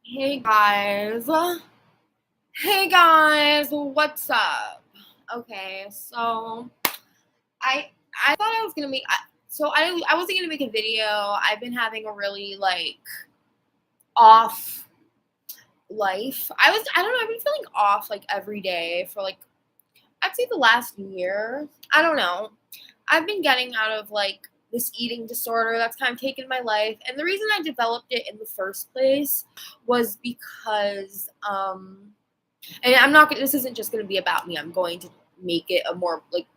Hey guys. Hey guys, what's up? Okay, so I thought I was gonna make I wasn't gonna make a video. I've been having a really off life. I don't know, I've been feeling off like every day for like I'd say the last year. I don't know. I've been getting out of like this eating disorder that's kind of taken my life. And the reason I developed it in the first place was because and this isn't just going to be about me. I'm going to make it a more like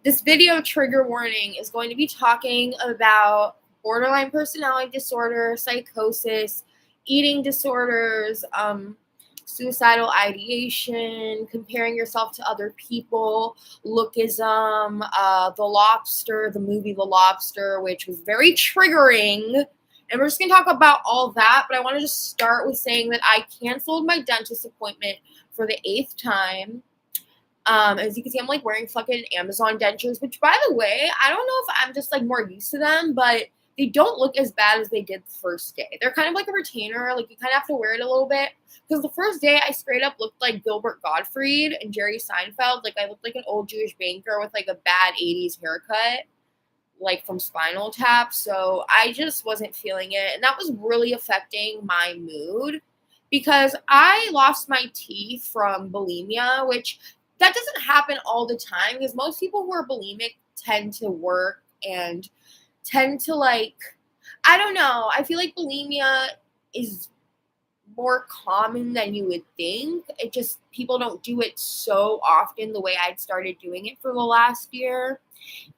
this video trigger warning is going to be talking about borderline personality disorder, psychosis, eating disorders, suicidal ideation, comparing yourself to other people, lookism, the movie The Lobster, which was very triggering. And we're just going to talk about all that, but I want to just start with saying that I canceled my dentist appointment for the 8th time. As you can see, I'm like wearing fucking Amazon dentures, which by the way, I don't know if I'm just like more used to them, but they don't look as bad as they did the first day. They're kind of like a retainer, like you kind of have to wear it a little bit. Because the first day I straight up looked like Gilbert Gottfried and Jerry Seinfeld. Like I looked like an old Jewish banker with like a bad 80s haircut, like from Spinal Tap. So I just wasn't feeling it. And that was really affecting my mood because I lost my teeth from bulimia, which that doesn't happen all the time because most people who are bulimic tend to work and tend to I don't know. I feel like bulimia is more common than you would think. It just people don't do it so often the way I'd started doing it for the last year.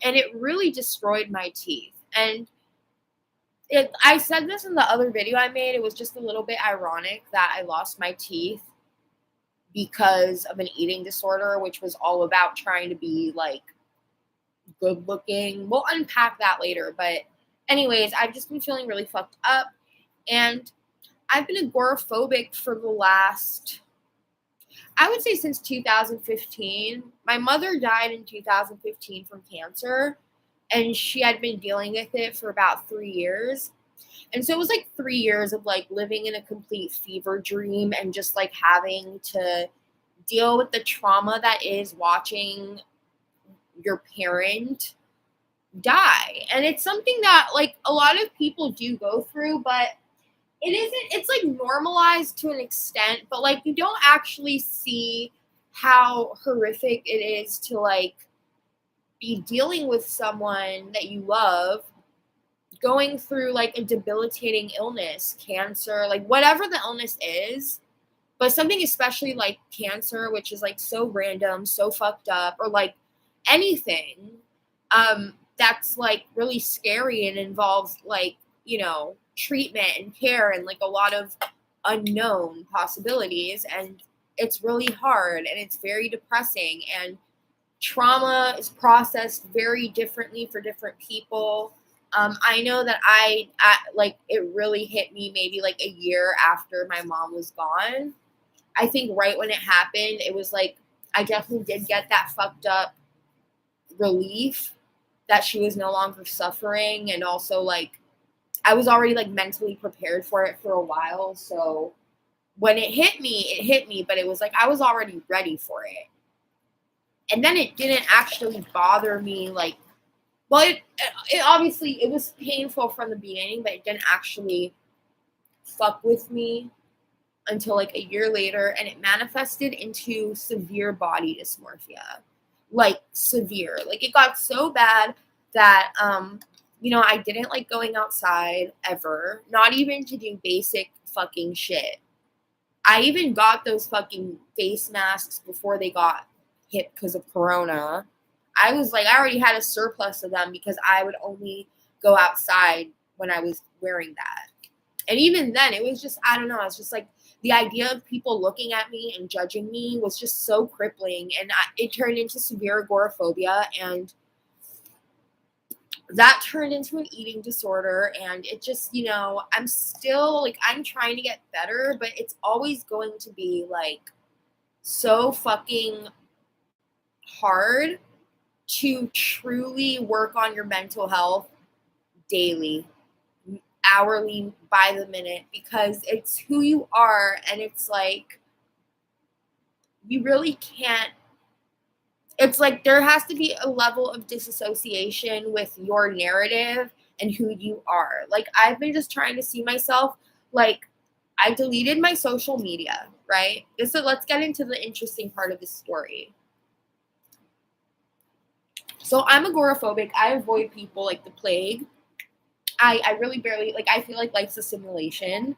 And it really destroyed my teeth. And I said this in the other video I made. It was just a little bit ironic that I lost my teeth because of an eating disorder, which was all about trying to be like good looking. We'll unpack that later. But, anyways, I've just been feeling really fucked up. And I've been agoraphobic for the last, I would say since 2015. My mother died in 2015 from cancer, and she had been dealing with it for about 3 years. And so it was like 3 years of like living in a complete fever dream and just like having to deal with the trauma that is watching your parent die. And it's something that like a lot of people do go through, but it's like normalized to an extent, but like you don't actually see how horrific it is to like be dealing with someone that you love going through like a debilitating illness, cancer, like whatever the illness is, but something especially like cancer, which is like so random, so fucked up, or like anything that's like really scary and involves like, treatment and care and like a lot of unknown possibilities. And it's really hard and it's very depressing. And trauma is processed very differently for different people. I know that I like it really hit me maybe like a year after my mom was gone. I think right when it happened, it was like I definitely did get that fucked up relief that she was no longer suffering, and also like I was already like mentally prepared for it for a while. So when it hit me, but it was like I was already ready for it. And then it didn't actually bother me like well it obviously it was painful from the beginning, but it didn't actually fuck with me until like a year later, and it manifested into severe body dysmorphia. Like severe. Like it got so bad that I didn't like going outside ever, not even to do basic fucking shit. I even got those fucking face masks before they got hit because of Corona. I was like, I already had a surplus of them because I would only go outside when I was wearing that. And even then, it was just, I don't know, it's just like the idea of people looking at me and judging me was just so crippling. And it turned into severe agoraphobia. And that turned into an eating disorder. And it just, I'm still like, I'm trying to get better, but it's always going to be like so fucking hard to truly work on your mental health daily. hourly, by the minute, because it's who you are, and it's like you really can't. It's like there has to be a level of disassociation with your narrative and who you are. Like, I've been just trying to see myself, like, I deleted my social media, right? So let's get into the interesting part of this story. So I'm agoraphobic. I avoid people like the plague. I really barely, like, I feel like life's a simulation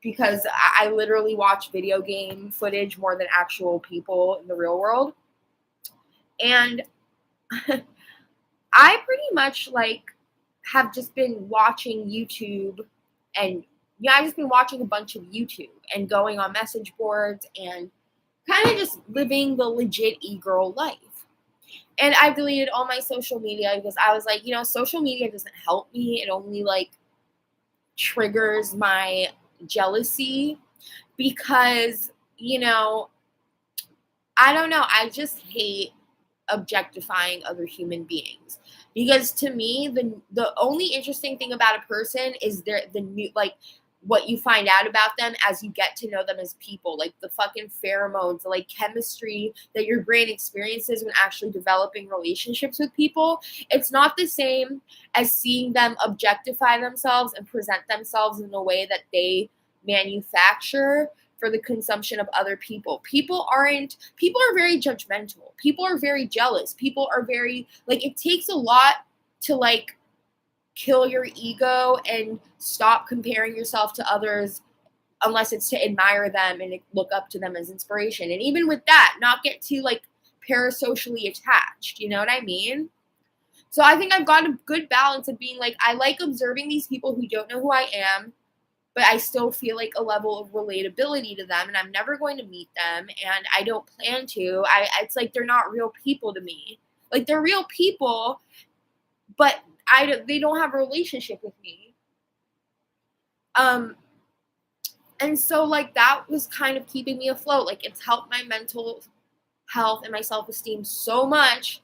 because I literally watch video game footage more than actual people in the real world. And I pretty much like have just been watching YouTube, and yeah, I've just been watching a bunch of YouTube and going on message boards and kind of just living the legit e-girl life. And I've deleted all my social media because I was like, social media doesn't help me. It only like triggers my jealousy because, I don't know. I just hate objectifying other human beings because to me the only interesting thing about a person is the new, like, what you find out about them as you get to know them as people, like the fucking pheromones, the like chemistry that your brain experiences when actually developing relationships with people. It's not the same as seeing them objectify themselves and present themselves in a way that they manufacture for the consumption of other people. People are very judgmental. People are very jealous. People are very, like, it takes a lot to like kill your ego and stop comparing yourself to others unless it's to admire them and look up to them as inspiration. And even with that, not get too like parasocially attached. You know what I mean? So I think I've got a good balance of being like, I like observing these people who don't know who I am, but I still feel like a level of relatability to them, and I'm never going to meet them, and I don't plan to. It's like they're not real people to me. Like, they're real people, but they don't have a relationship with me. And so like that was kind of keeping me afloat. Like, it's helped my mental health and my self-esteem so much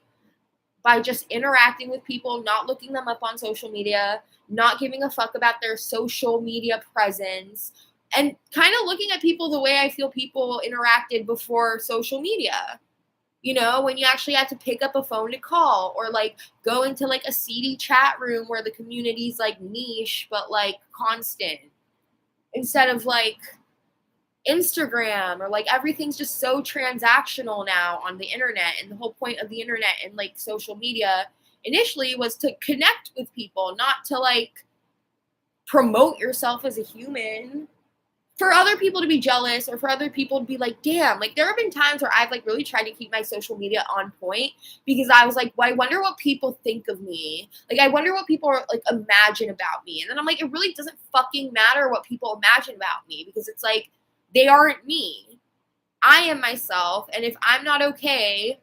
by just interacting with people, not looking them up on social media, not giving a fuck about their social media presence, and kind of looking at people the way I feel people interacted before social media. When you actually had to pick up a phone to call or like go into like a seedy chat room where the community's like niche but like constant, instead of like Instagram, or like everything's just so transactional now on the internet. And the whole point of the internet and like social media initially was to connect with people, not to like promote yourself as a human for other people to be jealous or for other people to be like, damn. Like, there have been times where I've like really tried to keep my social media on point because I was like, well, I wonder what people think of me. Like, I wonder what people are like imagine about me. And then I'm like, it really doesn't fucking matter what people imagine about me, because it's like, they aren't me. I am myself. And if I'm not okay,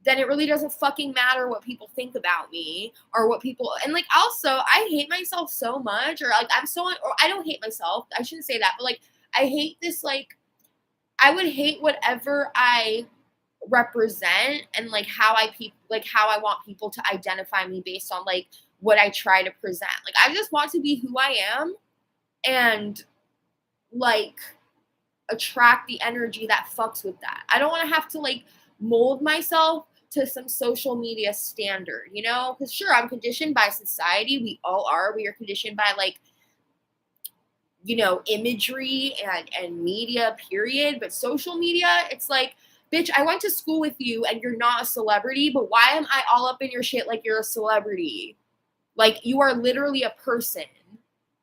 then it really doesn't fucking matter what people think about me or what people. And like, also, I hate myself so much, or like or I don't hate myself. I shouldn't say that, but like, I hate this, like, I would hate whatever I represent and like how I want people to identify me based on like what I try to present. Like, I just want to be who I am and like attract the energy that fucks with that. I don't want to have to like mold myself to some social media standard, because sure, I'm conditioned by society. We all are. We are conditioned by like, imagery and media, period. But social media, it's like, bitch, I went to school with you and you're not a celebrity, but why am I all up in your shit like you're a celebrity? Like, you are literally a person.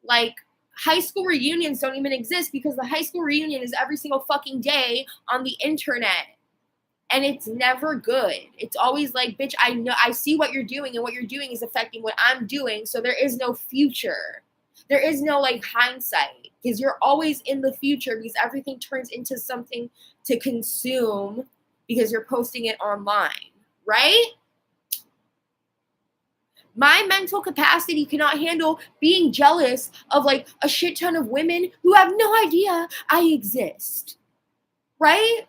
Like, high school reunions don't even exist because the high school reunion is every single fucking day on the internet. And it's never good. It's always like, bitch, I know, I see what you're doing, and what you're doing is affecting what I'm doing. So there is no future. There is no like hindsight, because you're always in the future, because everything turns into something to consume because you're posting it online, right? My mental capacity cannot handle being jealous of like a shit ton of women who have no idea I exist, right?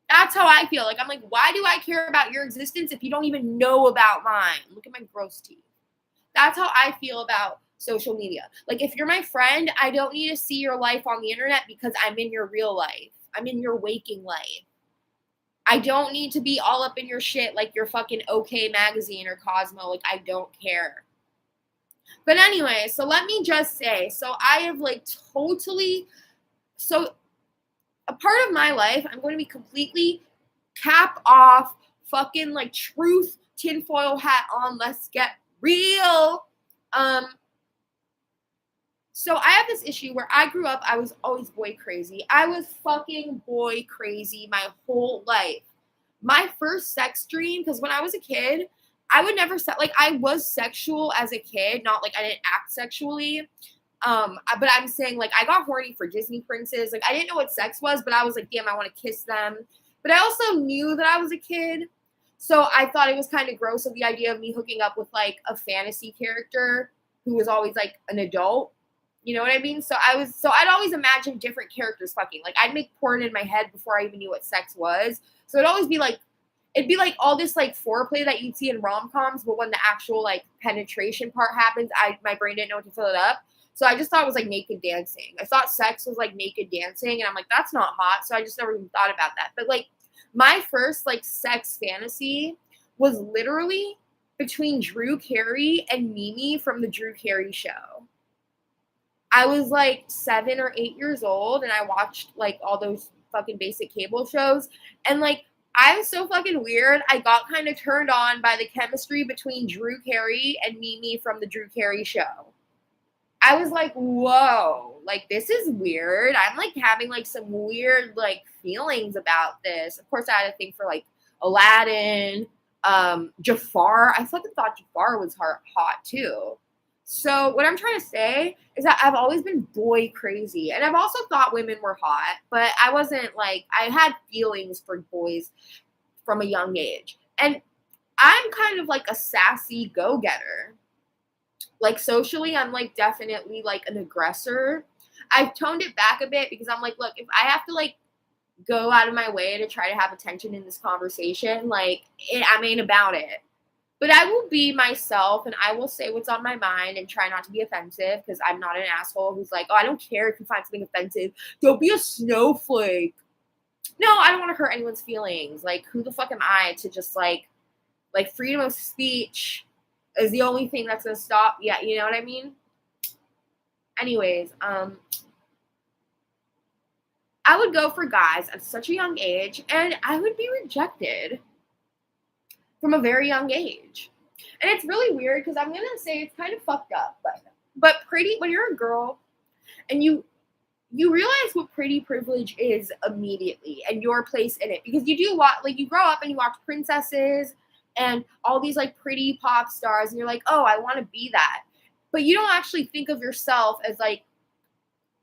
That's how I feel. Like, I'm like, why do I care about your existence if you don't even know about mine? Look at my gross teeth. That's how I feel about social media. Like, if you're my friend, I don't need to see your life on the internet because I'm in your real life. I'm in your waking life. I don't need to be all up in your shit like your fucking OK magazine or Cosmo. Like, I don't care. But anyway, so let me just say, so I have like totally, so a part of my life, I'm going to be completely cap off, fucking like truth, tinfoil hat on, let's get real. So I have this issue where I grew up, I was always boy crazy. I was fucking boy crazy my whole life. My first sex dream, because when I was a kid, I would never like, I was sexual as a kid, not like I didn't act sexually. But I'm saying, like, I got horny for Disney princes. Like, I didn't know what sex was, but I was like, damn, I want to kiss them. But I also knew that I was a kid. So I thought it was kind of gross of the idea of me hooking up with like a fantasy character who was always like an adult. You know what I mean? So I'd always imagine different characters fucking. Like, I'd make porn in my head before I even knew what sex was. So it'd be like all this like foreplay that you'd see in rom-coms, but when the actual like penetration part happens, my brain didn't know what to fill it up. So I just thought it was like naked dancing. I thought sex was like naked dancing, and I'm like, that's not hot. So I just never even thought about that. But like, my first like sex fantasy was literally between Drew Carey and Mimi from the Drew Carey show. I was like 7 or 8 years old, and I watched like all those fucking basic cable shows, and like, I'm so fucking weird. I got kind of turned on by the chemistry between Drew Carey and Mimi from the Drew Carey show. I was like, whoa, like, this is weird. I'm like having like some weird like feelings about this. Of course, I had a thing for like Aladdin, Jafar. I fucking thought Jafar was hot too. So what I'm trying to say is that I've always been boy crazy. And I've also thought women were hot, but I wasn't like, I had feelings for boys from a young age. And I'm kind of like a sassy go-getter. Like, socially, I'm like definitely like an aggressor. I've toned it back a bit because I'm like, look, if I have to like go out of my way to try to have attention in this conversation, like, I ain't about it. But I will be myself, and I will say what's on my mind and try not to be offensive, because I'm not an asshole who's like, oh, I don't care if you find something offensive. Don't be a snowflake. No, I don't want to hurt anyone's feelings. Like, who the fuck am I to just like freedom of speech is the only thing that's going to stop. Yeah, you know what I mean? Anyways, I would go for guys at such a young age, and I would be rejected from a very young age. And it's really weird because I'm going to say it's kind of fucked up, but pretty, when you're a girl and you realize what pretty privilege is immediately and your place in it, because you do watch, like, you grow up and you watch princesses and all these like pretty pop stars, and you're like, oh, I want to be that. But you don't actually think of yourself as like,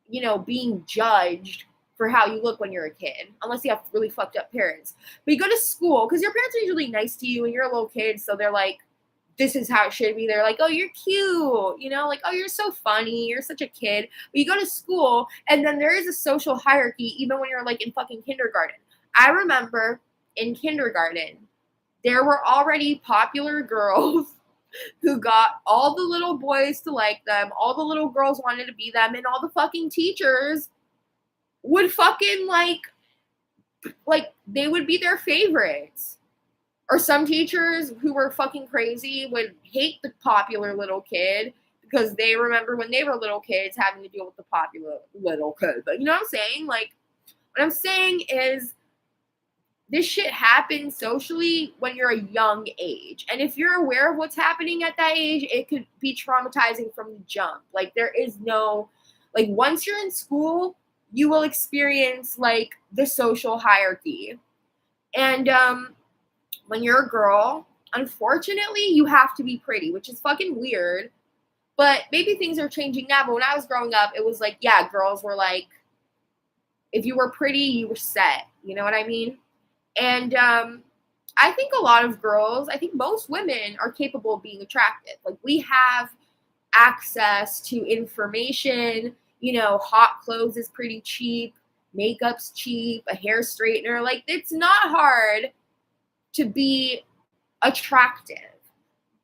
you know, being judged for how you look when you're a kid, unless you have really fucked up parents. But you go to school, because your parents are usually nice to you and you're a little kid, so they're like, this is how it should be. They're like, oh, you're cute, you know, like, oh, you're so funny, you're such a kid. But you go to school, and then there is a social hierarchy even when you're like in fucking kindergarten. I remember in kindergarten, there were already popular girls who got all the little boys to like them, all the little girls wanted to be them, and all the fucking teachers would fucking like they would be their favorites. Or some teachers who were fucking crazy would hate the popular little kid because they remember when they were little kids having to deal with the popular little kid. But you know what I'm saying? Like, what I'm saying is, this shit happens socially when you're a young age. And if you're aware of what's happening at that age, it could be traumatizing from the jump. Like, there is no, like, once you're in school, you will experience like the social hierarchy. And when you're a girl, unfortunately, you have to be pretty, which is fucking weird. But maybe things are changing now. But when I was growing up, it was like, yeah, girls were like, if you were pretty, you were set. You know what I mean? And I think a lot of girls, I think most women are capable of being attractive. Like, we have access to information. You know, hot clothes is pretty cheap. Makeup's cheap. A hair straightener. Like, it's not hard to be attractive.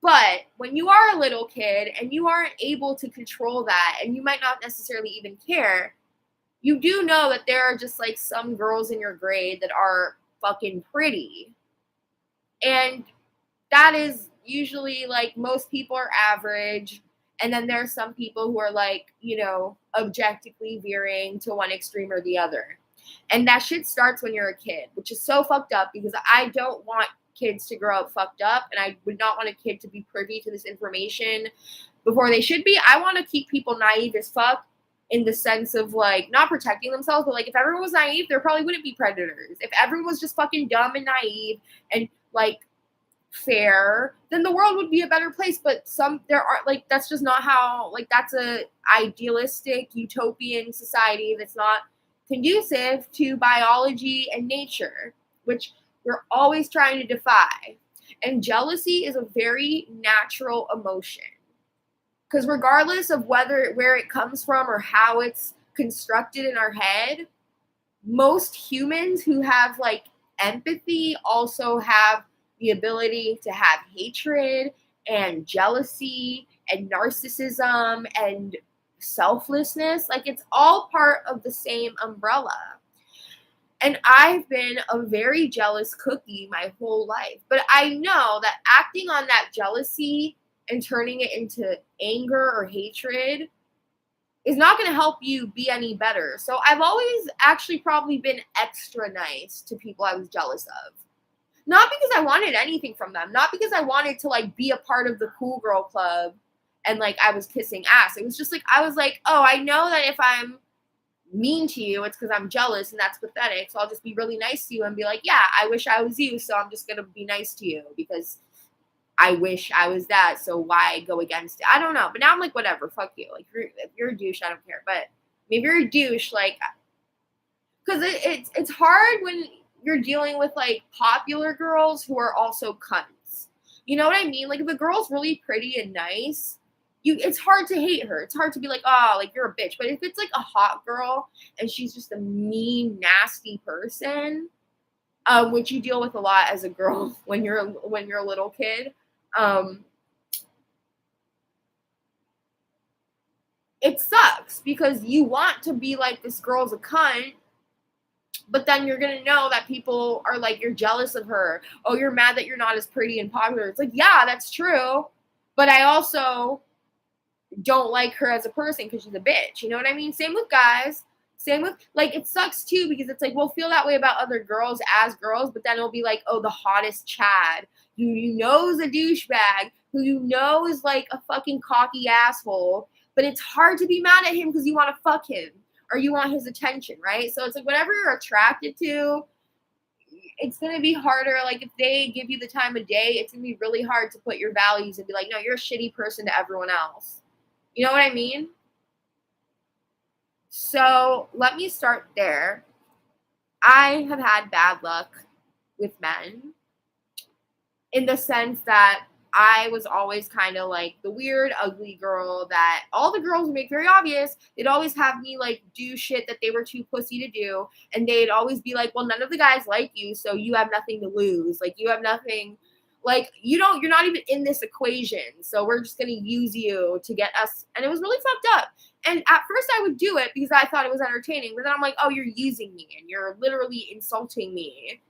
But when you are a little kid and you aren't able to control that, and you might not necessarily even care, you do know that there are just like some girls in your grade that are fucking pretty. And that is usually like most people are average. And then there are some people who are like, objectively veering to one extreme or the other. And that shit starts when you're a kid, which is so fucked up because I don't want kids to grow up fucked up. And I would not want a kid to be privy to this information before they should be. I want to keep people naive as fuck in the sense of like not protecting themselves, but like if everyone was naive, there probably wouldn't be predators. If everyone was just fucking dumb and naive and like fair, then the world would be a better place. But there are like that's just not how, like that's a idealistic utopian society that's not conducive to biology and nature, which we're always trying to defy. And jealousy is a very natural emotion. Because regardless of where it comes from or how it's constructed in our head, most humans who have like empathy also have the ability to have hatred and jealousy and narcissism and selflessness. Like it's all part of the same umbrella. And I've been a very jealous cookie my whole life. But I know that acting on that jealousy and turning it into anger or hatred is not going to help you be any better. So I've always actually probably been extra nice to people I was jealous of. Not because I wanted anything from them. Not because I wanted to like be a part of the cool girl club and like I was kissing ass. It was just like, I was like, oh, I know that if I'm mean to you, it's because I'm jealous and that's pathetic. So I'll just be really nice to you and be like, yeah, I wish I was you. So I'm just going to be nice to you because I wish I was that. So why go against it? I don't know. But now I'm like, whatever, fuck you. Like if you're a douche, I don't care. But maybe you're a douche, like, because it's hard when you're dealing with like popular girls who are also cunts. You know what I mean? Like if a girl's really pretty and nice, it's hard to hate her. It's hard to be like, oh, like you're a bitch. But if it's like a hot girl and she's just a mean, nasty person, which you deal with a lot as a girl when you're a little kid, it sucks because you want to be like, this girl's a cunt. But then you're going to know that people are like, you're jealous of her. Oh, you're mad that you're not as pretty and popular. It's like, yeah, that's true. But I also don't like her as a person because she's a bitch. You know what I mean? Same with guys. Same with, like, it sucks too because it's like, we'll feel that way about other girls as girls, but then it'll be like, oh, the hottest Chad, who you know is a douchebag, who you know is like a fucking cocky asshole, but it's hard to be mad at him because you want to fuck him. Or you want his attention, right? So it's like whatever you're attracted to, it's going to be harder. Like if they give you the time of day, it's going to be really hard to put your values and be like, no, you're a shitty person to everyone else. You know what I mean? So let me start there. I have had bad luck with men in the sense that I was always kind of like the weird, ugly girl that all the girls would make very obvious. They'd always have me like do shit that they were too pussy to do. And they'd always be like, well, none of the guys like you, so you have nothing to lose. Like you have nothing, like you're not even in this equation. So we're just going to use you to get us. And it was really fucked up. And at first I would do it because I thought it was entertaining. But then I'm like, oh, you're using me and you're literally insulting me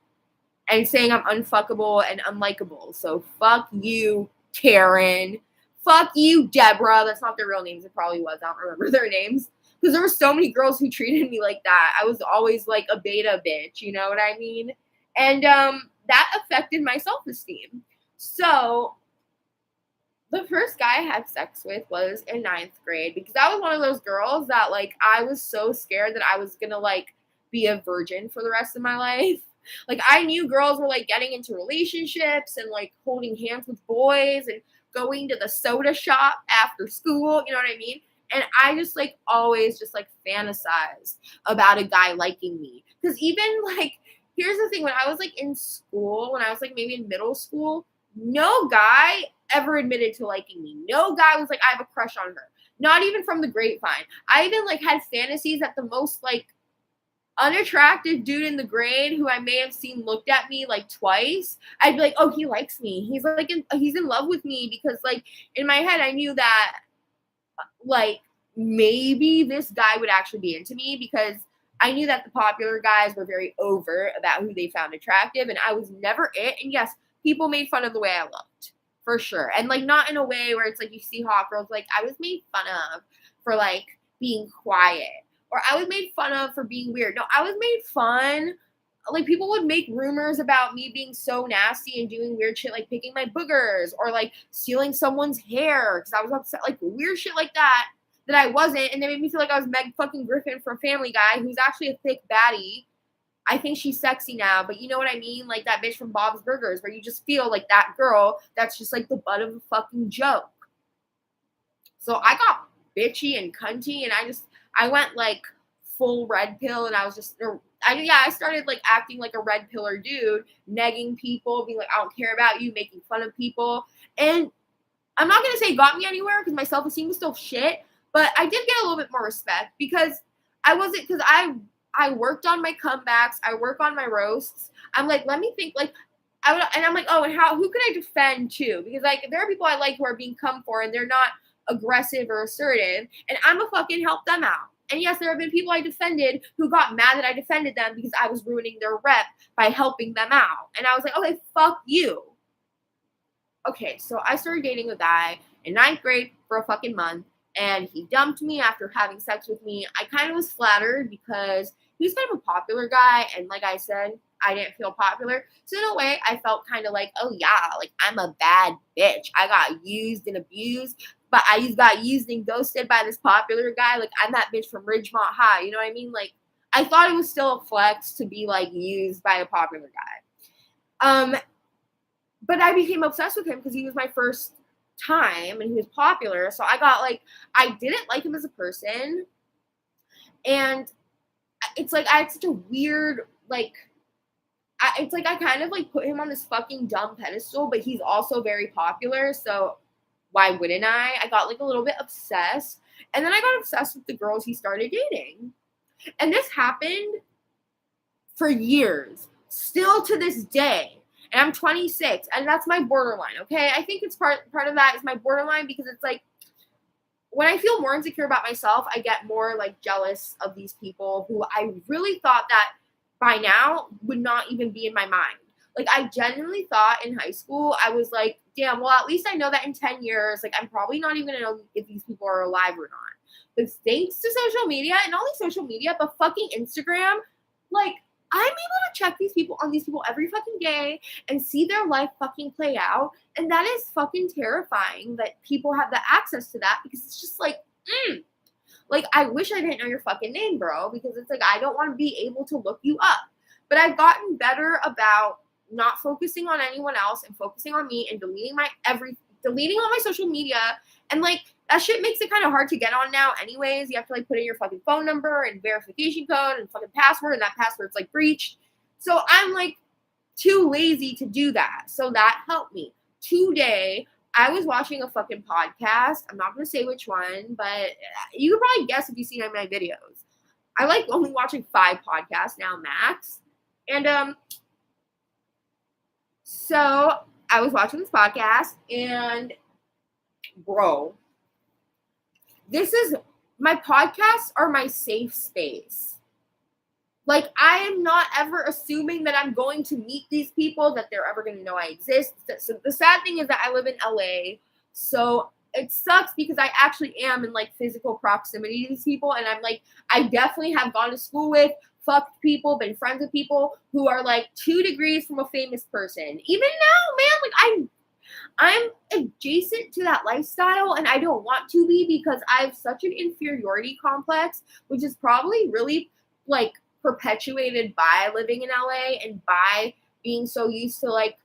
and saying I'm unfuckable and unlikable. So fuck you, Karen. Fuck you, Deborah. That's not their real names. It probably was. I don't remember their names. Because there were so many girls who treated me like that. I was always like a beta bitch. You know what I mean? And that affected my self-esteem. So the first guy I had sex with was in 9th grade. Because I was one of those girls that like I was so scared that I was going to like be a virgin for the rest of my life. Like, I knew girls were, like, getting into relationships and, like, holding hands with boys and going to the soda shop after school, you know what I mean? And I just, like, always just, like, fantasized about a guy liking me. Because even, like, here's the thing. When I was, like, in school, when I was, like, maybe in middle school, no guy ever admitted to liking me. No guy was like, I have a crush on her. Not even from the grapevine. I even, like, had fantasies that the most, like, unattractive dude in the grade who I may have seen looked at me like twice, I'd be like, oh, he likes me. He's in love with me, because like in my head I knew that like maybe this guy would actually be into me, because I knew that the popular guys were very overt about who they found attractive, and I was never it. And yes, people made fun of the way I looked, for sure. And like not in a way where it's like you see hot girls, like I was made fun of for like being quiet, or I was made fun of for being weird. No, I was made fun. Like people would make rumors about me being so nasty and doing weird shit, like picking my boogers or like stealing someone's hair because I was upset, like weird shit like that I wasn't. And they made me feel like I was Meg fucking Griffin from Family Guy, who's actually a thick baddie. I think she's sexy now, but you know what I mean? Like that bitch from Bob's Burgers, where you just feel like that girl that's just like the butt of a fucking joke. So I got bitchy and cunty, and I went like full red pill, and I was just, I started like acting like a red pillar dude, negging people, being like, I don't care about you, making fun of people. And I'm not going to say it got me anywhere, because my self-esteem was still shit, but I did get a little bit more respect, because I worked on my comebacks. I work on my roasts. I'm like, let me think, like, and I'm like, oh, and who could I defend too? Because like, there are people I like who are being come for, and they're not aggressive or assertive, and I'm a fucking help them out. And yes, there have been people I defended who got mad that I defended them because I was ruining their rep by helping them out. And I was like, okay, fuck you. Okay, so I started dating a guy in 9th grade for a fucking month, and he dumped me after having sex with me. I kind of was flattered because he was kind of a popular guy, and like I said, I didn't feel popular. So in a way, I felt kind of like, oh yeah, like I'm a bad bitch. I got used and abused, but I just got used and ghosted by this popular guy. Like I'm that bitch from Ridgemont High. You know what I mean? Like I thought it was still a flex to be like used by a popular guy. But I became obsessed with him because he was my first time and he was popular. So I didn't like him as a person. And it's like I had such a weird, it's like I kind of like put him on this fucking dumb pedestal, but he's also very popular. So why wouldn't I? I got like a little bit obsessed. And then I got obsessed with the girls he started dating. And this happened for years, still to this day. And I'm 26, and that's my borderline, okay? I think it's part of that is my borderline, because it's like when I feel more insecure about myself, I get more like jealous of these people who I really thought that by now would not even be in my mind. Like I genuinely thought in high school, I was like, damn, well, at least I know that in 10 years, like I'm probably not even gonna know if these people are alive or not. But thanks to social media, and not only social media, but fucking Instagram, like I'm able to check these people every fucking day and see their life fucking play out. And that is fucking terrifying that people have the access to that, because it's just like, like, I wish I didn't know your fucking name, bro, because it's like, I don't want to be able to look you up. But I've gotten better about not focusing on anyone else and focusing on me and deleting all my social media. And like, that shit makes it kind of hard to get on now anyways. You have to like put in your fucking phone number and verification code and fucking password, and that password's like breached. So I'm like too lazy to do that. So that helped me. Today, I was watching a fucking podcast. I'm not going to say which one, but you could probably guess if you've seen my videos. I like only watching 5 podcasts now, max. And so I was watching this podcast, and bro, my podcasts are my safe space. Like, I am not ever assuming that I'm going to meet these people, that they're ever going to know I exist. So the sad thing is that I live in LA, so it sucks because I actually am in like physical proximity to these people, and I'm like, I definitely have gone to school with, fucked people, been friends with people who are like 2 degrees from a famous person. Even now, man, like I'm adjacent to that lifestyle, and I don't want to be, because I have such an inferiority complex, which is probably really like perpetuated by living in LA and by being so used to like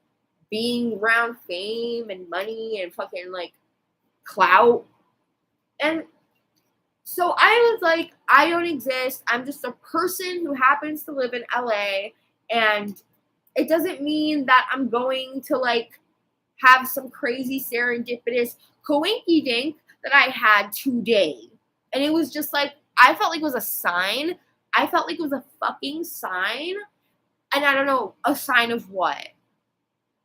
being around fame and money and fucking like clout. And so I was like, I don't exist. I'm just a person who happens to live in LA, and it doesn't mean that I'm going to like have some crazy serendipitous coinky dink that I had today. And it was just like, I felt like it was a sign I felt like it was a fucking sign, and I don't know, a sign of what?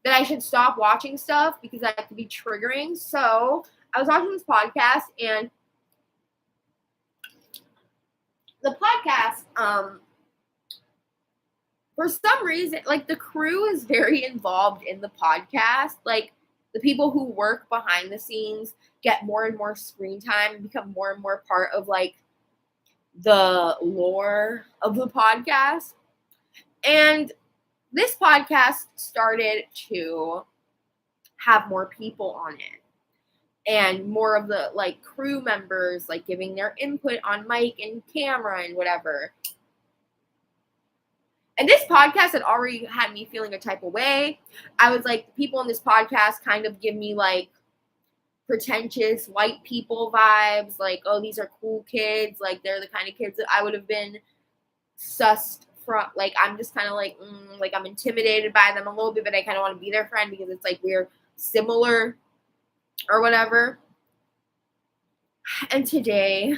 That I should stop watching stuff because that could be triggering. So I was watching this podcast, and the podcast, for some reason, like, the crew is very involved in the podcast. Like, the people who work behind the scenes get more and more screen time and become more and more part of, like, the lore of the podcast. And this podcast started to have more people on it, and more of the, like, crew members, like, giving their input on mic and camera and whatever. And this podcast had already had me feeling a type of way. I was like, people in this podcast kind of give me, like, pretentious white people vibes. Like, oh, these are cool kids. Like, they're the kind of kids that I would have been sussed from. Like, I'm just kind of like, like, I'm intimidated by them a little bit, but I kind of want to be their friend because it's like we're similar or whatever. And today,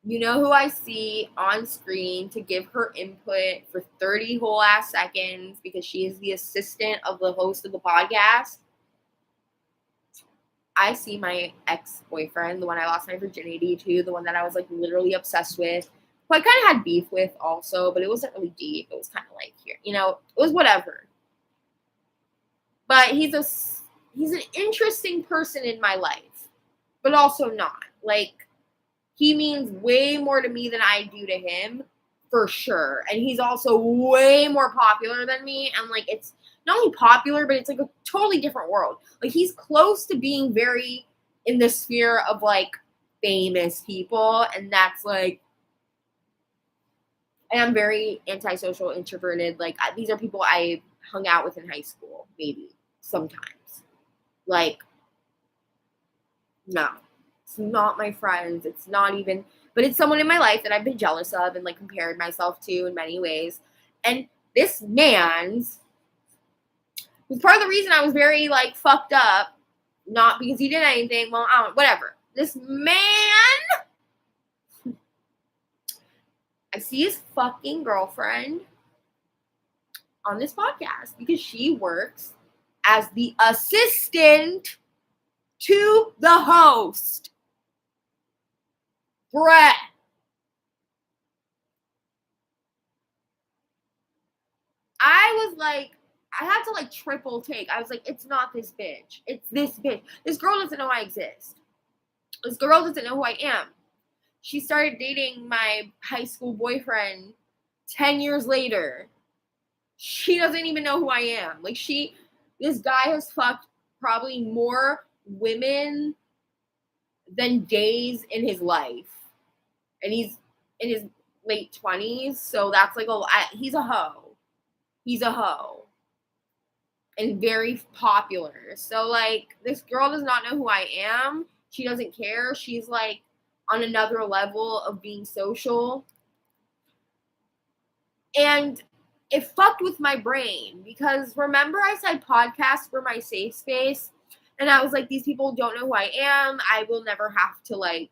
you know who I see on screen to give her input for 30 whole ass seconds because she is the assistant of the host of the podcast? I see my ex-boyfriend, the one I lost my virginity to, the one that I was, like, literally obsessed with, who I kind of had beef with also, but it wasn't really deep. It was kind of like, here, you know, it was whatever. But he's an interesting person in my life, but also not. Like, he means way more to me than I do to him, for sure. And he's also way more popular than me. And, like, it's not only popular, but it's, like, a totally different world. Like, he's close to being very in the sphere of, like, famous people. And that's, like, and I'm very antisocial, introverted. Like, these are people I hung out with in high school, maybe, sometimes. Like, no. It's not my friends. It's not even, but it's someone in my life that I've been jealous of and, like, compared myself to in many ways. And this man's was part of the reason I was very, like, fucked up. Not because he did anything. Well, I don't, whatever. This man, I see his fucking girlfriend on this podcast because she works as the assistant to the host. Brett. I was like, I had to, like, triple take. I was like, it's not this bitch. It's this bitch. This girl doesn't know I exist. This girl doesn't know who I am. She started dating my high school boyfriend 10 years later. She doesn't even know who I am. Like, this guy has fucked probably more women than days in his life. And he's in his late 20s, so that's, like, he's a hoe. He's a hoe. And very popular. So, like, this girl does not know who I am. She doesn't care. She's, like, on another level of being social. And it fucked with my brain because remember I said podcasts were my safe space? And I was like, these people don't know who I am. I will never have to, like,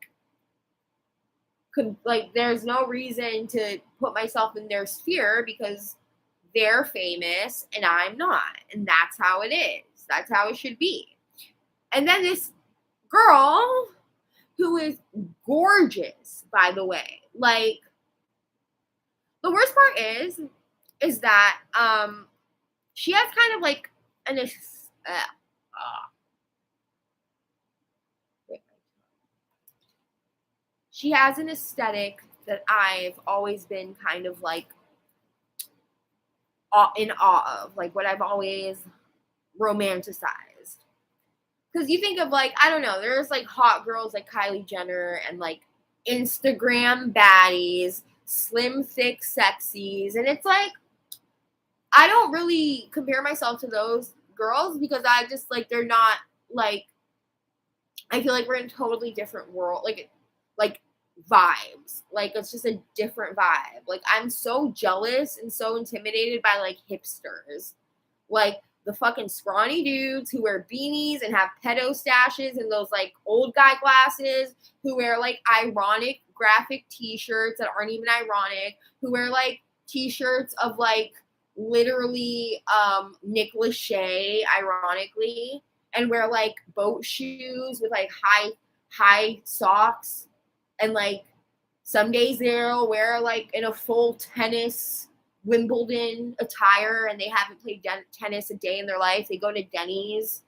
there's no reason to put myself in their sphere because they're famous and I'm not. And that's how it is. That's how it should be. And then this girl, who is gorgeous, by the way, like, the worst part is that she has kind of, like, she has an aesthetic that I've always been kind of, like, in awe of, like, what I've always romanticized. Because you think of, like, I don't know, there's, like, hot girls like Kylie Jenner and, like, Instagram baddies, slim, thick sexies, and it's like, I don't really compare myself to those girls because I just, like, they're not, like, I feel like we're in a totally different world, like vibes. Like, it's just a different vibe. Like, I'm so jealous and so intimidated by, like, hipsters. Like, the fucking scrawny dudes who wear beanies and have pedo stashes and those like old guy glasses, who wear like ironic graphic t-shirts that aren't even ironic, who wear like t-shirts of like literally Nick Lachey, ironically, and wear like boat shoes with like high socks, and like some days they'll wear like in a full tennis Wimbledon attire, and they haven't played tennis a day in their life. They go to Denny's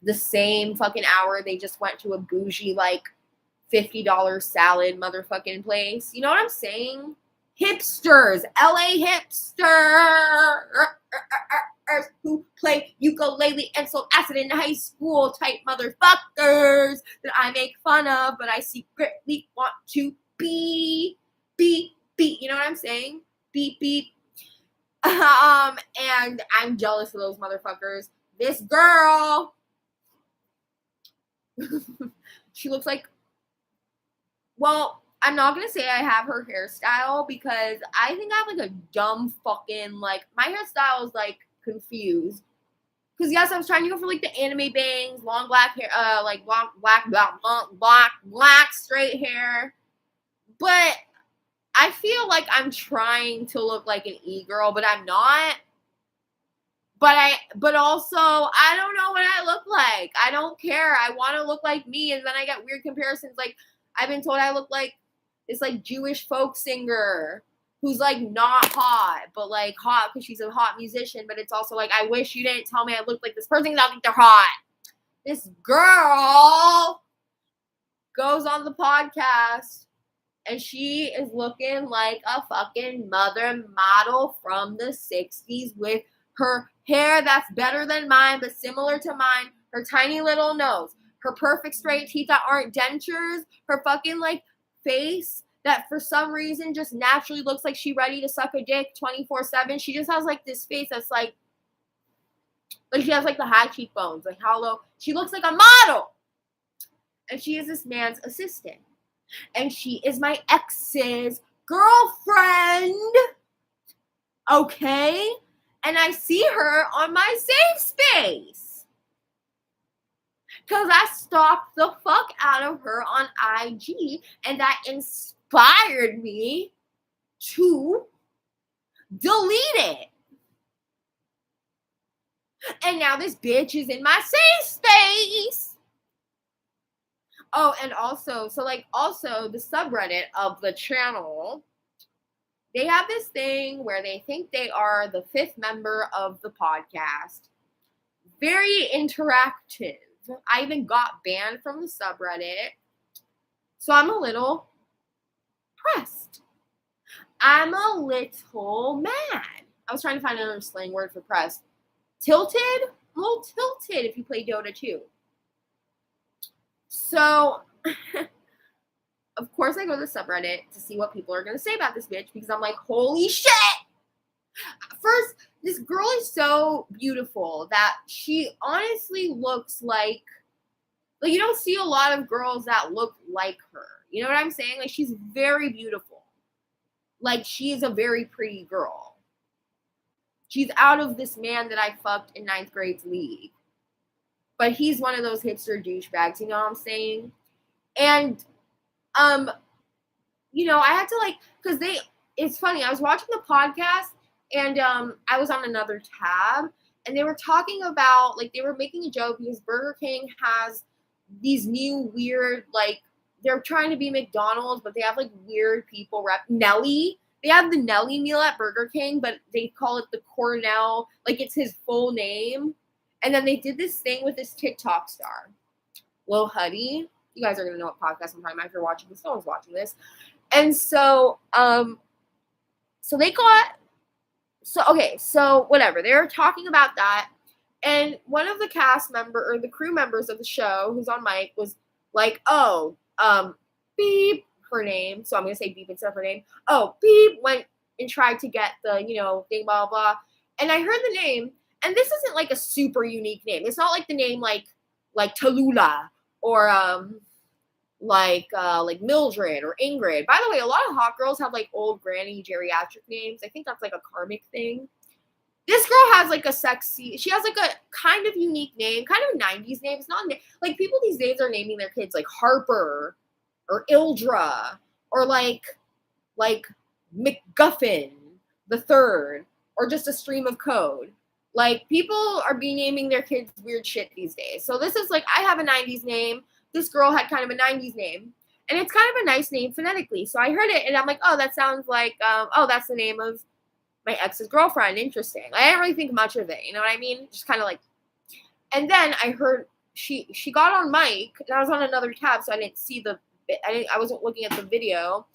the same fucking hour they just went to a bougie like $50 salad motherfucking place. You know what I'm saying? Hipsters, LA hipsters who play ukulele and sold acid in high school type motherfuckers that I make fun of, but I secretly want to be. You know what I'm saying? Beep. And I'm jealous of those motherfuckers. This girl, she looks like, well, I'm not going to say I have her hairstyle because I think I have like a dumb fucking, like, my hairstyle is like confused. Because yes, I was trying to go for like the anime bangs, long black hair, like long black straight hair. But I feel like I'm trying to look like an e-girl, but I'm not. But also, I don't know what I look like. I don't care. I want to look like me, and then I get weird comparisons. Like, I've been told I look like this like Jewish folk singer who's like not hot, but like hot because she's a hot musician. But it's also like, I wish you didn't tell me I looked like this person because I think they're hot. This girl goes on the podcast and she is looking like a fucking mother model from the 60s with her hair that's better than mine, but similar to mine, her tiny little nose, her perfect straight teeth that aren't dentures, her fucking like face that for some reason just naturally looks like she ready to suck a dick 24/7. She just has like this face that's like she has like the high cheekbones, like how low. She looks like a model. And she is this man's assistant. And she is my ex's girlfriend. Okay? And I see her on my safe space. Because I stalked the fuck out of her on IG. And that inspired me to delete it. And now this bitch is in my safe space. Oh, and also, the subreddit of the channel, they have this thing where they think they are the 5th member of the podcast. Very interactive. I even got banned from the subreddit. So I'm a little pressed. I'm a little mad. I was trying to find another slang word for pressed. Tilted? I'm a little tilted if you play Dota 2. So, of course, I go to the subreddit to see what people are going to say about this bitch because I'm like, holy shit! First, this girl is so beautiful that she honestly looks like you don't see a lot of girls that look like her. You know what I'm saying? Like, she's very beautiful. Like, she is a very pretty girl. She's out of this man that I fucked in 9th grade's league. But he's one of those hipster douchebags, you know what I'm saying? And, you know, I had to because it's funny, I was watching the podcast and I was on another tab and they were talking about, they were making a joke because Burger King has these new weird, they're trying to be McDonald's, but they have weird people Nelly. They have the Nelly meal at Burger King, but they call it the Cornell, it's his full name. And then they did this thing with this TikTok star, Lil Huddy. You guys are going to know what podcast I'm talking about if you're watching this. No one's watching this. And so, whatever. They were talking about that. And one of the the crew members of the show, who's on mic, was like, beep, her name. So I'm going to say beep instead of her name. Oh, beep went and tried to get the, thing, blah, blah, blah. And I heard the name. And this isn't a super unique name. It's not the name like Tallulah or Mildred or Ingrid. By the way, a lot of hot girls have old granny geriatric names. I think that's a karmic thing. This girl has like a sexy, she has like a kind of unique name, kind of a 90s name. It's not like people these days are naming their kids like Harper or Ildra or like McGuffin the third or just a stream of code. Like people are be naming their kids weird shit these days. So this is like, I have a 90s name. This girl had kind of a 90s name. And it's kind of a nice name phonetically. So I heard it and I'm like, oh, that sounds like, oh, that's the name of my ex's girlfriend. Interesting. I didn't really think much of it. You know what I mean? Just kind of like, and then I heard she got on mic and I was on another tab. So I didn't see I wasn't looking at the video.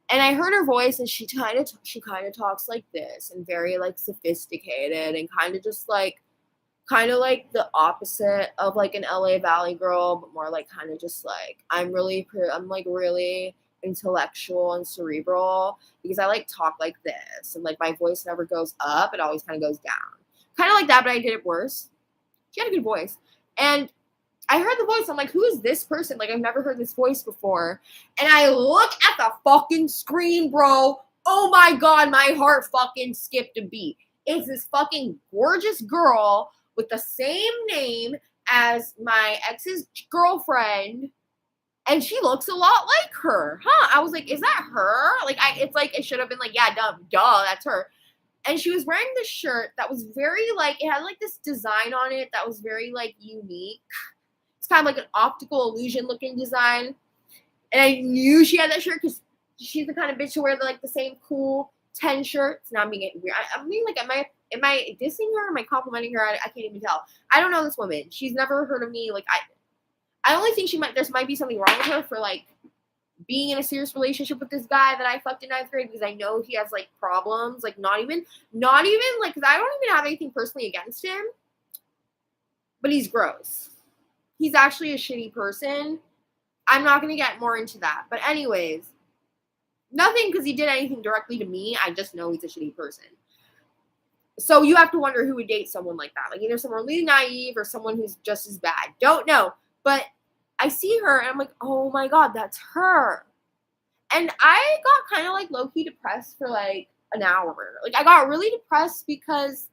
And I heard her voice and she kind of talks like this and very like sophisticated and kind of like the opposite of like an LA Valley girl, but more like kind of just like, I'm like really intellectual and cerebral because I like talk like this and like my voice never goes up, it always kind of goes down. Kind of like that, but I did it worse. She had a good voice. And I heard the voice. I'm like, who is this person? Like, I've never heard this voice before. And I look at the fucking screen, bro. Oh my God, my heart fucking skipped a beat. It's this fucking gorgeous girl with the same name as my ex's girlfriend. And she looks a lot like her. Huh? I was like, is that her? Like, it's like, it should have been like, yeah, duh, that's her. And she was wearing this shirt that was very like, it had like this design on it that was very like unique. It's kind of like an optical illusion looking design. And I knew she had that shirt because she's the kind of bitch to wear like the same cool 10 shirts. Now I'm being weird. I mean, like, am I dissing her? Am I complimenting her? I can't even tell. I don't know this woman. She's never heard of me. Like, I only think there might be something wrong with her for like being in a serious relationship with this guy that I fucked in 9th grade because I know he has like problems. Like not even like, cause I don't even have anything personally against him, but he's gross. He's actually a shitty person. I'm not going to get more into that. But anyways, nothing because he did anything directly to me. I just know he's a shitty person. So you have to wonder who would date someone like that. Like either someone really naive or someone who's just as bad. Don't know. But I see her and I'm like, oh my God, that's her. And I got kind of like low-key depressed for like an hour. Like I got really depressed because,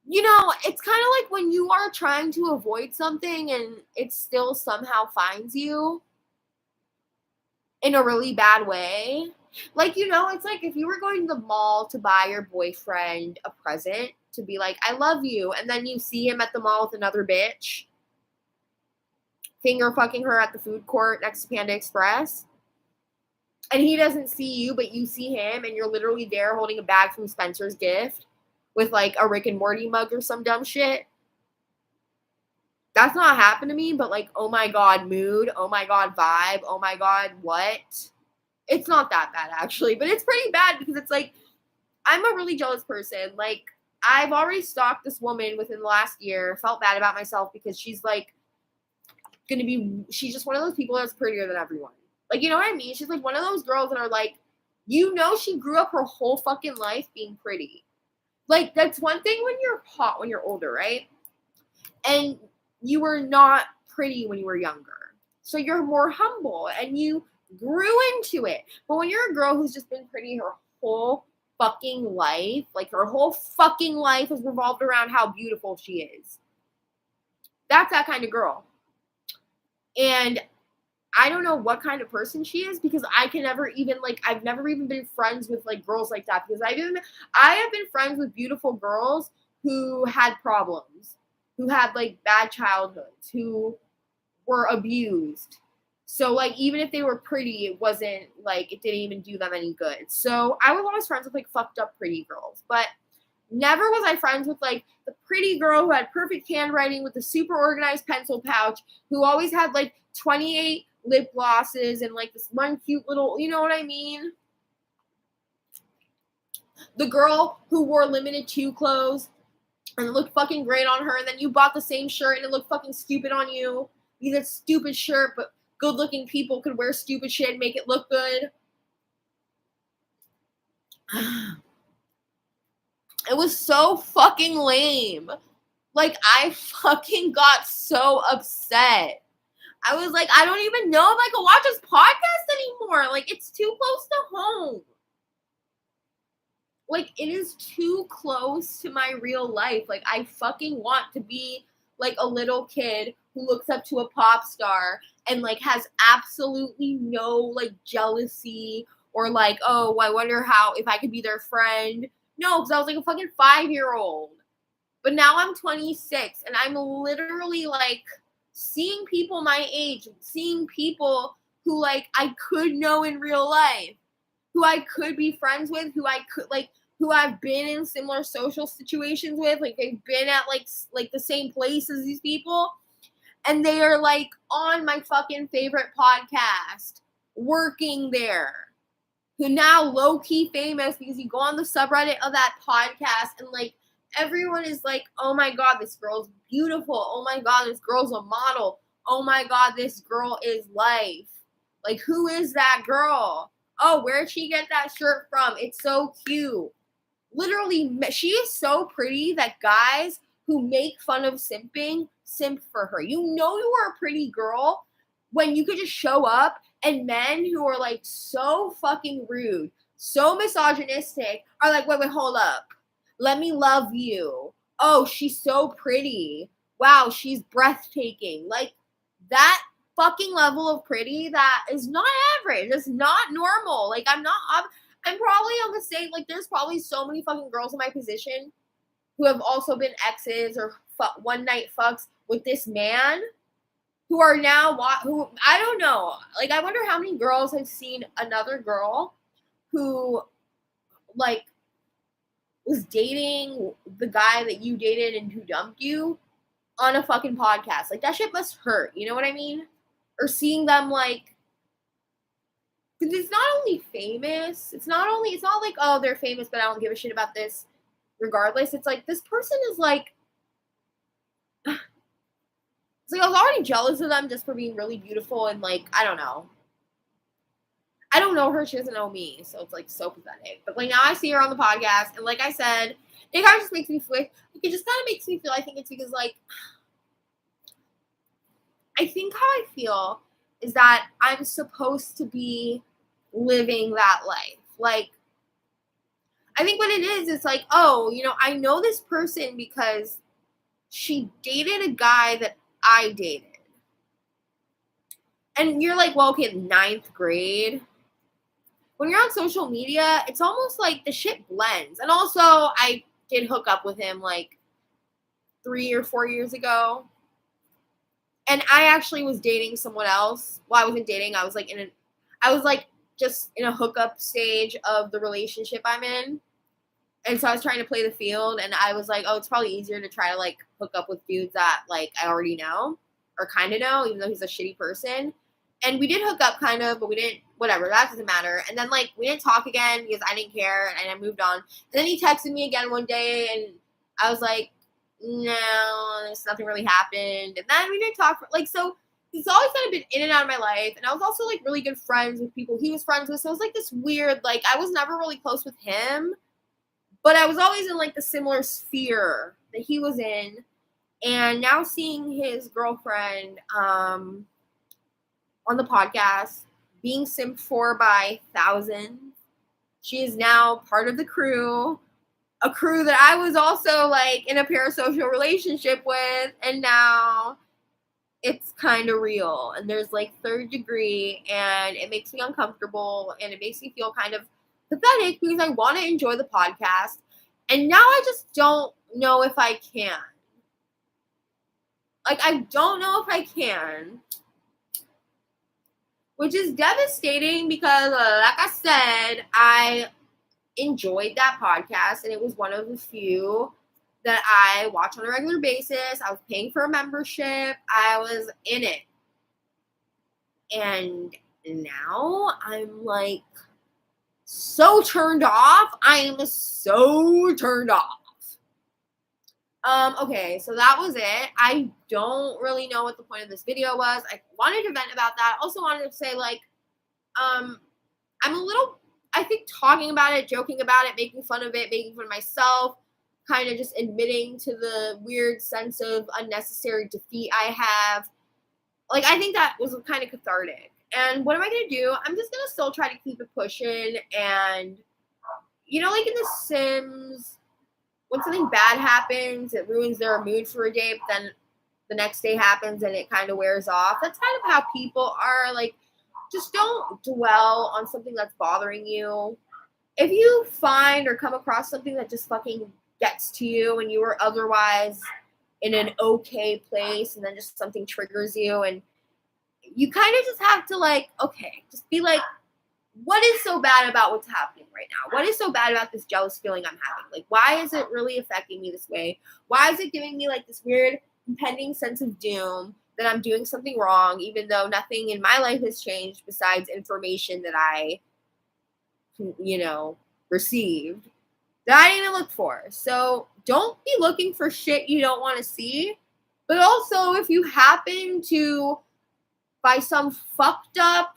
you know, it's kind of like when you are trying to avoid something and it still somehow finds you in a really bad way. Like, you know, it's like if you were going to the mall to buy your boyfriend a present to be like, I love you. And then you see him at the mall with another bitch, finger fucking her at the food court next to Panda Express. And he doesn't see you, but you see him and you're literally there holding a bag from Spencer's Gift with like a Rick and Morty mug or some dumb shit. That's not happened to me, but like, oh my God, mood. Oh my God, vibe. Oh my God, what? It's not that bad actually, but it's pretty bad because it's like, I'm a really jealous person. Like, I've already stalked this woman within the last year, felt bad about myself because she's like, she's just one of those people that's prettier than everyone. Like, you know what I mean? She's like one of those girls that are like, you know, she grew up her whole fucking life being pretty. Like, that's one thing when you're hot, when you're older, right? And you were not pretty when you were younger. So you're more humble and you grew into it. But when you're a girl who's just been pretty her whole fucking life, like her whole fucking life has revolved around how beautiful she is. That's that kind of girl. And I don't know what kind of person she is because I can never even like, I've never even been friends with like girls like that because I have been friends with beautiful girls who had problems, who had like bad childhoods, who were abused. So like, even if they were pretty, it wasn't like, it didn't even do them any good. So I was always friends with like fucked up pretty girls, but never was I friends with like the pretty girl who had perfect handwriting with a super organized pencil pouch, who always had like 28 lip glosses and like this one cute little, you know what I mean? The girl who wore limited 2 clothes and it looked fucking great on her, and then you bought the same shirt and it looked fucking stupid on you. You said stupid shirt, but good looking people could wear stupid shit and make it look good. It was so fucking lame. Like, I fucking got so upset. I was like, I don't even know if I can watch this podcast anymore. Like, it's too close to home. like, it is too close to my real life. Like, I fucking want to be like a little kid who looks up to a pop star and like has absolutely no like jealousy or like, oh, I wonder how if I could be their friend. No, because I was like a fucking 5-year-old. But now I'm 26 and I'm literally like seeing people my age, seeing people who like I could know in real life, who I could be friends with, who I've been in similar social situations with, like they've been at like the same place as these people, and they are like on my fucking favorite podcast, working there, who now low key famous because you go on the subreddit of that podcast and like everyone is like, oh my god, this girl's beautiful. Oh my god, this girl's a model. Oh my god, this girl is life. Like, who is that girl? Oh, where'd she get that shirt from? It's so cute. Literally, she is so pretty that guys who make fun of simping simp for her. You know you are a pretty girl when you could just show up, and men who are like so fucking rude, so misogynistic are like, wait, hold up. Let me love you. Oh, she's so pretty. Wow, she's breathtaking. Like, that fucking level of pretty that is not average. It's not normal. Like, I'm probably on the same, like, there's probably so many fucking girls in my position who have also been exes or one night fucks with this man who are now, who, I don't know. Like, I wonder how many girls have seen another girl who, like, was dating the guy that you dated and who dumped you on a fucking podcast. Like, that shit must hurt. You know what I mean? Or seeing them, like, because it's not only famous. It's not like, oh, they're famous, but I don't give a shit about this regardless. It's like, this person is like, it's like I was already jealous of them just for being really beautiful and like, I don't know. I don't know her, she doesn't know me, so it's like so pathetic. But like now I see her on the podcast, and like I said, it kind of just makes me feel like it just kind of makes me feel, I think it's because like I think how I feel is that I'm supposed to be living that life. Like, I think what it is, it's like, oh, you know, I know this person because she dated a guy that I dated. And you're like, well, okay, 9th grade. When you're on social media, it's almost like the shit blends. And also, I did hook up with him like 3 or 4 years ago. And I actually was dating someone else. Well, I wasn't dating. I was like just in a hookup stage of the relationship I'm in. And so I was trying to play the field, and I was like, oh, it's probably easier to try to like hook up with dudes that like I already know or kind of know, even though he's a shitty person. And we did hook up kind of, but we didn't, whatever, that doesn't matter. And then like we didn't talk again because I didn't care and I moved on. And then he texted me again one day, and I was like, no, there's nothing really happened. And then we didn't talk for like, so he's always kind of been in and out of my life. And I was also like really good friends with people he was friends with. So it was like this weird, like I was never really close with him, but I was always in like the similar sphere that he was in. And now seeing his girlfriend on the podcast being simped for by thousands, she is now part of the crew. A crew that I was also like in a parasocial relationship with, and now it's kind of real. And there's like third degree, and it makes me uncomfortable, and it makes me feel kind of pathetic because I want to enjoy the podcast, and now I just don't know if I can. Like, I don't know if I can, which is devastating because, like I said, I enjoyed that podcast, and it was one of the few that I watch on a regular basis. I was paying for a membership. I was in it. And now I'm like so turned off. I am so turned off. Okay, so that was it. I don't really know what the point of this video was. I wanted to vent about that. Also wanted to say, like, I'm a little, I think talking about it, joking about it, making fun of it, making fun of myself, kind of just admitting to the weird sense of unnecessary defeat I have. Like, I think that was kind of cathartic. And what am I going to do? I'm just going to still try to keep it pushing and you know, like in The Sims, when something bad happens, it ruins their mood for a day, but then the next day happens and it kind of wears off. That's kind of how people are. Like, just don't dwell on something that's bothering you. If you find or come across something that just fucking gets to you and you were otherwise in an okay place and then just something triggers you, and you kind of just have to, like, okay, just be like, what is so bad about what's happening right now? What is so bad about this jealous feeling I'm having? Like, why is it really affecting me this way? Why is it giving me like this weird impending sense of doom that I'm doing something wrong, even though nothing in my life has changed besides information that I, received that I didn't even look for? So don't be looking for shit you don't want to see. But also, if you happen to, by some fucked up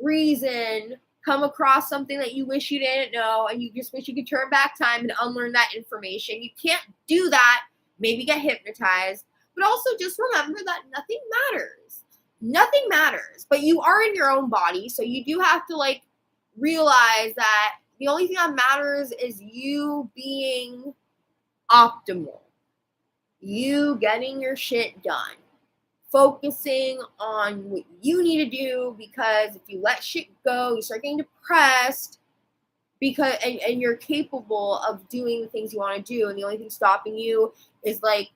reason, come across something that you wish you didn't know and you just wish you could turn back time and unlearn that information, you can't do that. Maybe get hypnotized, but also just remember that nothing matters. Nothing matters, but you are in your own body, so you do have to, like, realize that the only thing that matters is you being optimal, you getting your shit done, focusing on what you need to do, because if you let shit go, you start getting depressed, because and you're capable of doing the things you want to do, and the only thing stopping you is, like,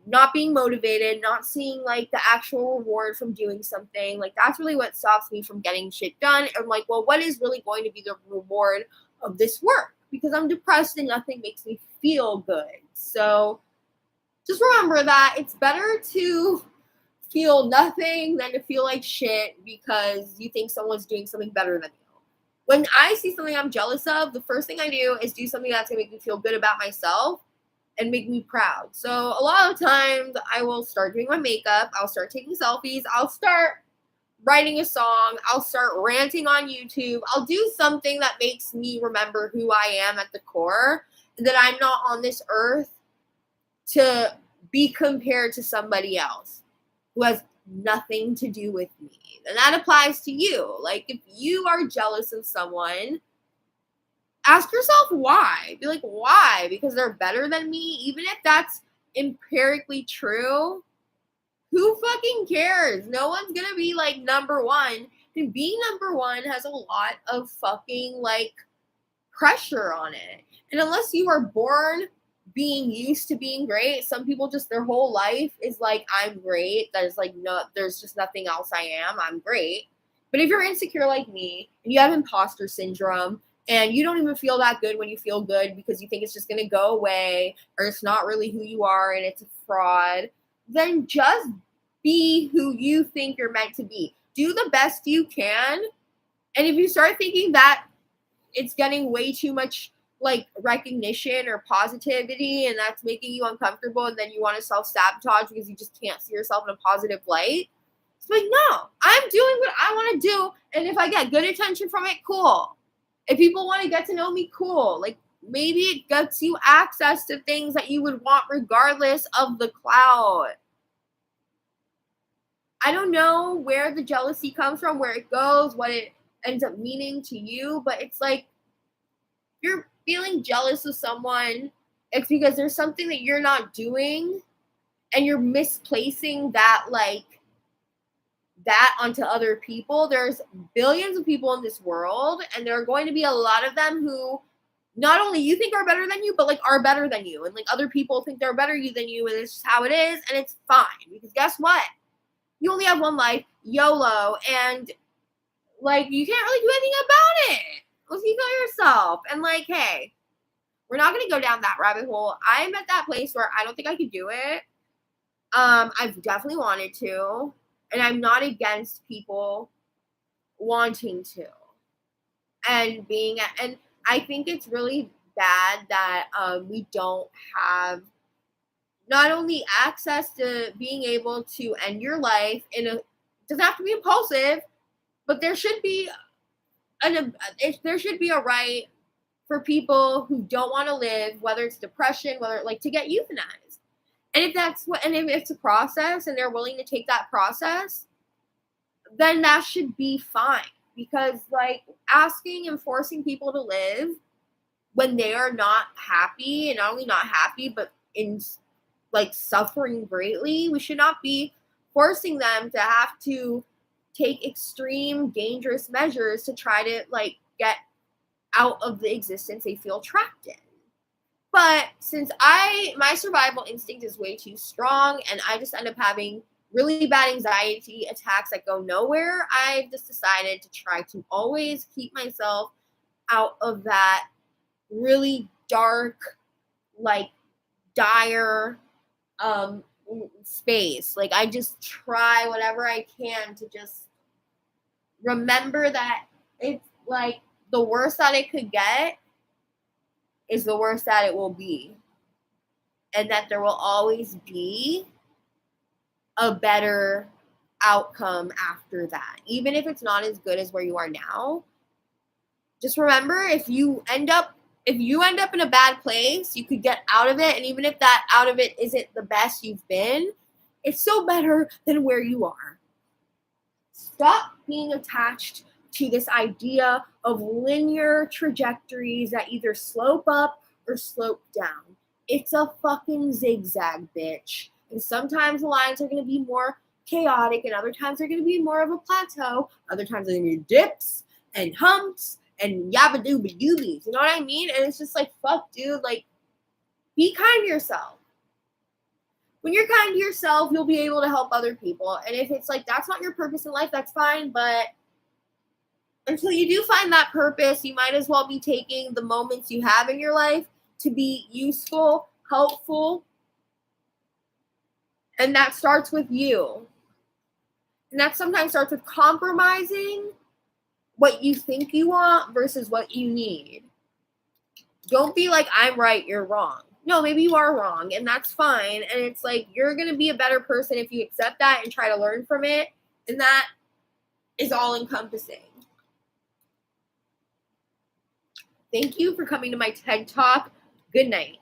not being motivated, not seeing, like, the actual reward from doing something. Like, that's really what stops me from getting shit done. I'm like, well, what is really going to be the reward of this work? Because I'm depressed and nothing makes me feel good. So just remember that it's better to feel nothing than to feel like shit because you think someone's doing something better than you. When I see something I'm jealous of, the first thing I do is do something that's gonna make me feel good about myself and make me proud. So a lot of times I will start doing my makeup, I'll start taking selfies, I'll start writing a song, I'll start ranting on YouTube, I'll do something that makes me remember who I am at the core, that I'm not on this earth to be compared to somebody else who has nothing to do with me. And that applies to you. Like, if you are jealous of someone, ask yourself why. Be like, why? Because they're better than me? Even if that's empirically true, who fucking cares? No one's gonna be, like, number one. And being number one has a lot of fucking, like, pressure on it. And unless you are born being used to being great, some people just their whole life is like, I'm great. There's, like, no, there's just nothing else I am. I'm great. But if you're insecure like me and you have imposter syndrome and you don't even feel that good when you feel good because you think it's just going to go away, or it's not really who you are and it's a fraud, then just be who you think you're meant to be. Do the best you can. And if you start thinking that it's getting way too much, like, recognition or positivity and that's making you uncomfortable, and then you want to self-sabotage because you just can't see yourself in a positive light, it's like, no, I'm doing what I want to do, and if I get good attention from it, cool. If people want to get to know me, cool. Like, maybe it gets you access to things that you would want regardless of the clout. I don't know where the jealousy comes from, where it goes, what it ends up meaning to you, but it's like, you're feeling jealous of someone, it's because there's something that you're not doing and you're misplacing that, like, that onto other people. There's billions of people in this world, and there are going to be a lot of them who not only you think are better than you, but, like, are better than you, and, like, other people think they're better than you, and it's just how it is, and it's fine, because guess what? You only have one life, YOLO, and, like, you can't really do anything about it. Let's you kill yourself. And, like, hey, we're not going to go down that rabbit hole. I'm at that place where I don't think I could do it. I've definitely wanted to, and I'm not against people wanting to and being, and I think it's really bad that we don't have not only access to being able to end your life in a, it doesn't have to be impulsive, but there should be there should be a right for people who don't want to live, whether it's depression, whether, like, to get euthanized. And if that's what, and if it's a process and they're willing to take that process, then that should be fine. Because, like, asking and forcing people to live when they are not happy, and not only not happy, but in like suffering greatly, we should not be forcing them to have to take extreme dangerous measures to try to like get out of the existence they feel trapped in. But since my survival instinct is way too strong and I just end up having really bad anxiety attacks that go nowhere, I've just decided to try to always keep myself out of that really dark, like dire space. Like I just try whatever I can to just remember that it's like the worst that it could get is the worst that it will be. And that there will always be a better outcome after that. Even if it's not as good as where you are now, just remember if you end up in a bad place, you could get out of it. And even if that out of it isn't the best you've been, it's still better than where you are. Stop being attached to this idea of linear trajectories that either slope up or slope down. It's a fucking zigzag, bitch. And sometimes the lines are going to be more chaotic, and other times they're going to be more of a plateau. Other times they're going to be dips and humps and yabba dooba doobies. You know what I mean? And it's just like, fuck, dude. Like, be kind to yourself. When you're kind to yourself, you'll be able to help other people. And if it's like that's not your purpose in life, that's fine. But until you do find that purpose, you might as well be taking the moments you have in your life to be useful, helpful. And that starts with you. And that sometimes starts with compromising what you think you want versus what you need. Don't be like, I'm right, you're wrong. No, maybe you are wrong, and that's fine. And it's like, you're going to be a better person if you accept that and try to learn from it. And that is all encompassing. Thank you for coming to my TED Talk. Good night.